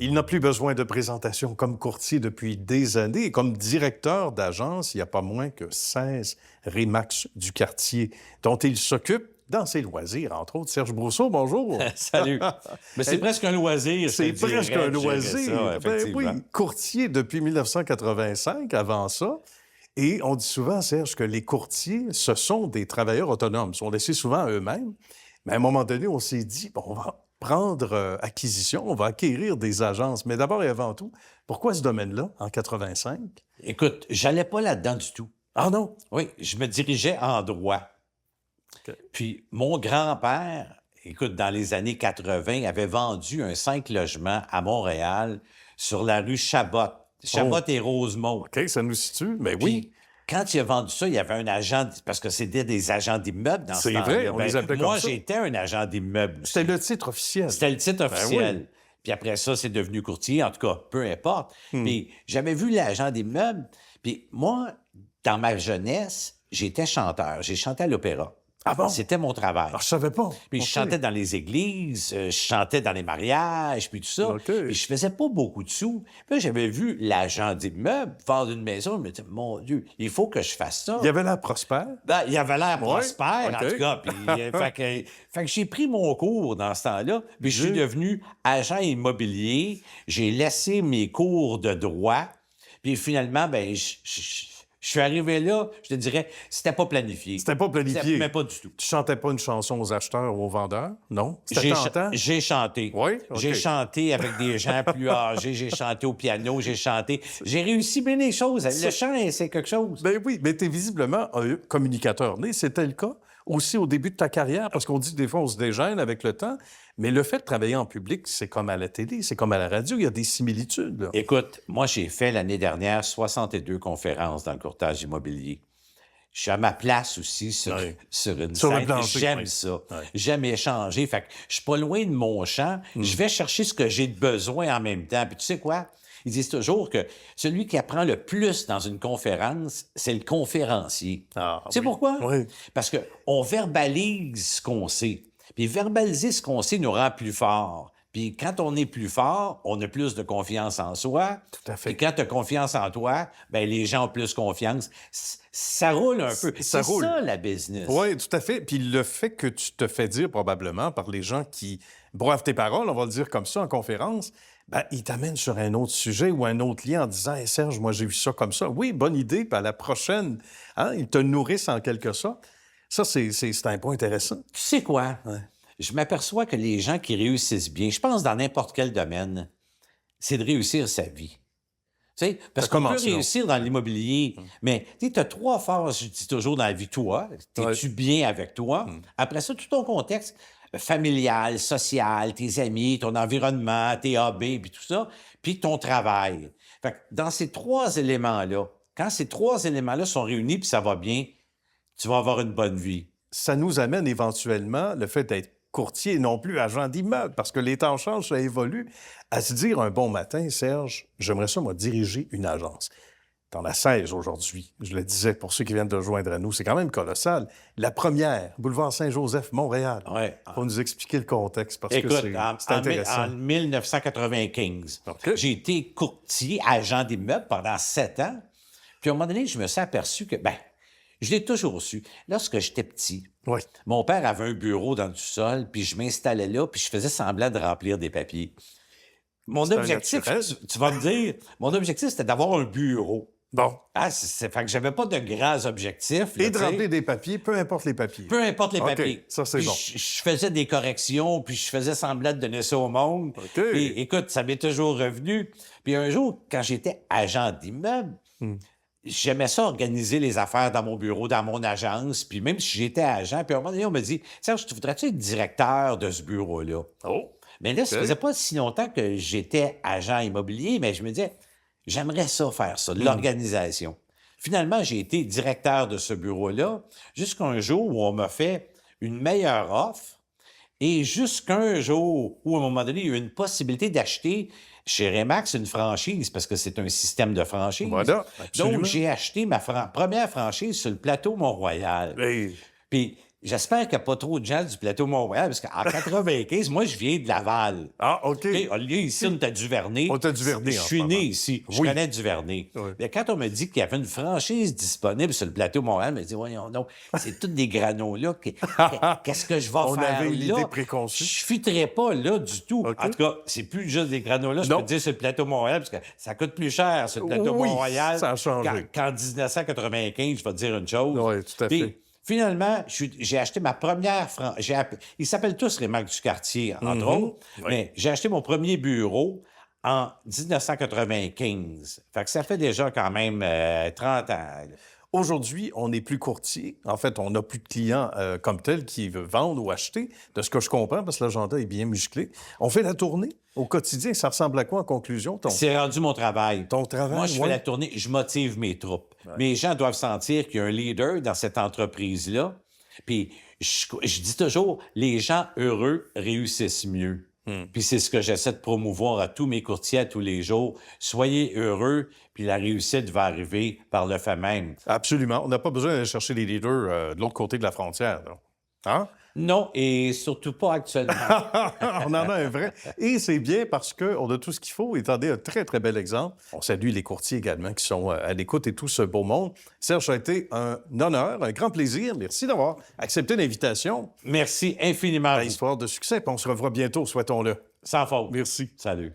Il n'a plus besoin de présentation comme courtier depuis des années et comme directeur d'agence, il n'y a pas moins que 16 Remax du quartier dont il s'occupe dans ses loisirs, entre autres. Serge Brousseau, bonjour. Salut. Mais c'est presque un loisir. C'est presque un loisir. Ça, effectivement. Oui, courtier depuis 1985, avant ça. Et on dit souvent, Serge, que les courtiers, ce sont des travailleurs autonomes. Ils sont laissés souvent à eux-mêmes. Mais à un moment donné, on s'est dit, bon, on va prendre acquisition, on va acquérir des agences. Mais d'abord et avant tout, pourquoi ce domaine-là, en 85? Écoute, j'allais pas là-dedans du tout. Ah non? Oui, je me dirigeais en droit. OK. Puis mon grand-père, écoute, dans les années 80, avait vendu un 5 logements à Montréal sur la rue Chabot. Chabot et Rosemont. OK, ça nous situe. Mais oui, Puis, quand il a vendu ça, il y avait un agent, parce que c'était des agents d'immeubles dans ce c'est temps-là. vrai, on les appelait comme moi, ça. j'étais un agent d'immeuble aussi. C'était le titre officiel. C'était le titre officiel. oui. Puis après ça, c'est devenu courtier, en tout cas, peu importe. Puis j'avais vu l'agent d'immeuble. Puis moi, dans ma jeunesse, j'étais chanteur. J'ai chanté à l'opéra. Ah bon? C'était mon travail. Ah, je savais pas. Puis OK. je chantais dans les églises, je chantais dans les mariages, puis tout ça. OK. Puis je faisais pas beaucoup de sous. Puis là, j'avais vu l'agent d'immeuble vendre une maison. Je me disais, mon Dieu, il faut que je fasse ça. Il y avait l'air prospère. Ben, il avait l'air prospère, OK. en tout cas. Puis, fait que j'ai pris mon cours dans ce temps-là. Puis je suis devenu agent immobilier. J'ai laissé mes cours de droit. Puis finalement, ben, je suis arrivé là, je te dirais, c'était pas planifié. C'était pas planifié. Mais pas du tout. Tu chantais pas une chanson aux acheteurs ou aux vendeurs? Non? C'était tentant? J'ai chanté. Oui? OK. J'ai chanté avec des gens plus âgés, j'ai chanté au piano, j'ai chanté. J'ai réussi bien des choses. Le chant, c'est quelque chose. Ben oui, mais tu es visiblement un communicateur né. C'était le cas aussi au début de ta carrière, parce qu'on dit que des fois, on se dégêne avec le temps. Mais le fait de travailler en public, c'est comme à la télé, c'est comme à la radio, il y a des similitudes. Là. Écoute, moi, j'ai fait l'année dernière 62 conférences dans le courtage immobilier. Je suis à ma place aussi sur Oui. sur une Sur le scène. plancher, J'aime oui. ça. Oui. J'aime échanger. Fait que je suis pas loin de mon champ. Je vais chercher ce que j'ai de besoin en même temps. Puis tu sais quoi? Ils disent toujours que celui qui apprend le plus dans une conférence, c'est le conférencier. Ah, Tu sais oui. pourquoi? Oui. Parce qu'on verbalise ce qu'on sait. Puis verbaliser ce qu'on sait nous rend plus fort. Puis quand on est plus fort, on a plus de confiance en soi. Tout à fait. Et quand tu as confiance en toi, ben les gens ont plus confiance. Ça roule un peu. Ça C'est roule. ça, la business. Oui, tout à fait. Puis le fait que tu te fais dire probablement par les gens qui broivent tes paroles, on va le dire comme ça en conférence, ben, ils t'amènent sur un autre sujet ou un autre lien en disant hey, Serge, moi j'ai vu ça comme ça. Oui, bonne idée. Puis à la prochaine, hein, ils te nourrissent en quelque sorte. Ça, c'est un point intéressant. Tu sais quoi? Je m'aperçois que les gens qui réussissent bien, je pense dans n'importe quel domaine, c'est de réussir sa vie. Tu sais, parce qu'on peut réussir dans l'immobilier, mais tu as 3 phases, je dis toujours dans la vie. Toi, es-tu bien avec toi? Après ça, tout ton contexte familial, social, tes amis, ton environnement, tes hobbies, puis tout ça, puis ton travail. Fait que dans ces 3 éléments-là, quand ces 3 éléments-là sont réunis puis ça va bien, tu vas avoir une bonne vie. Ça nous amène éventuellement, le fait d'être courtier et non plus agent d'immeuble, parce que les temps changent, ça évolue, à se dire un bon matin, Serge, j'aimerais ça, moi, diriger une agence. T'en as 16 aujourd'hui. Je le disais pour ceux qui viennent de joindre à nous, c'est quand même colossal. La première, boulevard Saint-Joseph, Montréal. Ouais. Faut nous expliquer le contexte, parce Écoute, que c'est intéressant. en 1995, OK. j'ai été courtier, agent d'immeuble pendant 7 ans. Puis à un moment donné, je me suis aperçu que, je l'ai toujours su. Lorsque j'étais petit, Oui. mon père avait un bureau dans le sol, puis je m'installais là, puis je faisais semblant de remplir des papiers. Mon C'est un objectif, naturel. tu vas me dire, mon objectif, c'était d'avoir un bureau. Bon. Fait que j'avais pas de grands objectifs. là, Et de tu sais. remplir des papiers, peu importe les papiers. Peu importe les OK, papiers. ça, c'est Puis bon. Je faisais des corrections, puis je faisais semblant de donner ça au monde. OK. Et écoute, ça m'est toujours revenu. Puis un jour, quand j'étais agent d'immeuble, j'aimais ça organiser les affaires dans mon bureau, dans mon agence. Puis même si j'étais agent, puis à un moment donné, on me dit « Serge, tu voudrais-tu être directeur de ce bureau-là? » Oh. Mais là, ça OK. faisait pas si longtemps que j'étais agent immobilier, mais je me disais « J'aimerais ça faire ça, de l'organisation. » Finalement, j'ai été directeur de ce bureau-là jusqu'à un jour où on m'a fait une meilleure offre et jusqu'un jour où, à un moment donné, il y a eu une possibilité d'acheter chez Remax une franchise parce que c'est un système de franchise. Voilà, absolument. Donc, j'ai acheté ma première franchise sur le plateau Mont-Royal. Hey. Puis, J'espère qu'il n'y a pas trop de gens du plateau Mont-Royal, parce qu'en 95, moi, je viens de Laval. Ah, OK. Ici, on est à Duvernay. On est à Duvernay, Je suis né ici. Je connais Duvernay. Oui. Mais quand on me dit qu'il y avait une franchise disponible sur le plateau Montréal, je me dis, voyons donc, c'est tous des granolas. Qu'est-ce que je vais faire là? On avait une idée préconçue. Je ne fitterais pas là du tout. OK. En tout cas, c'est plus juste des granolas, je peux te dire, sur le plateau Montréal, parce que ça coûte plus cher sur le plateau Montréal. Ça a changé. Qu'en 1995, je vais te dire une chose. Oui, tout à fait. Finalement, j'ai acheté ma première Ils s'appellent tous les marques du quartier, entre autres, mais j'ai acheté mon premier bureau en 1995. Fait que ça fait déjà quand même 30 ans. Aujourd'hui, on n'est plus courtier. En fait, on n'a plus de clients comme tels qui veulent vendre ou acheter, de ce que je comprends, parce que l'agenda est bien musclé. On fait la tournée au quotidien. Ça ressemble à quoi en conclusion? C'est rendu mon travail. Ton travail? Moi, je fais la tournée, je motive mes troupes. Ouais. Mes gens doivent sentir qu'il y a un leader dans cette entreprise-là. Puis, je dis toujours, les gens heureux réussissent mieux. Puis c'est ce que j'essaie de promouvoir à tous mes courtiers à tous les jours. Soyez heureux, puis la réussite va arriver par le fait même. Absolument. On n'a pas besoin d'aller chercher les leaders de l'autre côté de la frontière. Là. Hein? Non, et surtout pas actuellement. On en a un vrai. Et c'est bien parce qu'on a tout ce qu'il faut. Et attendez, un très, très bel exemple. On salue les courtiers également qui sont à l'écoute et tout ce beau monde. Serge, ça a été un honneur, un grand plaisir. Merci d'avoir accepté l'invitation. Merci infiniment. Histoire de succès. Puis on se revoit bientôt, souhaitons-le. Sans faute. Merci. Salut.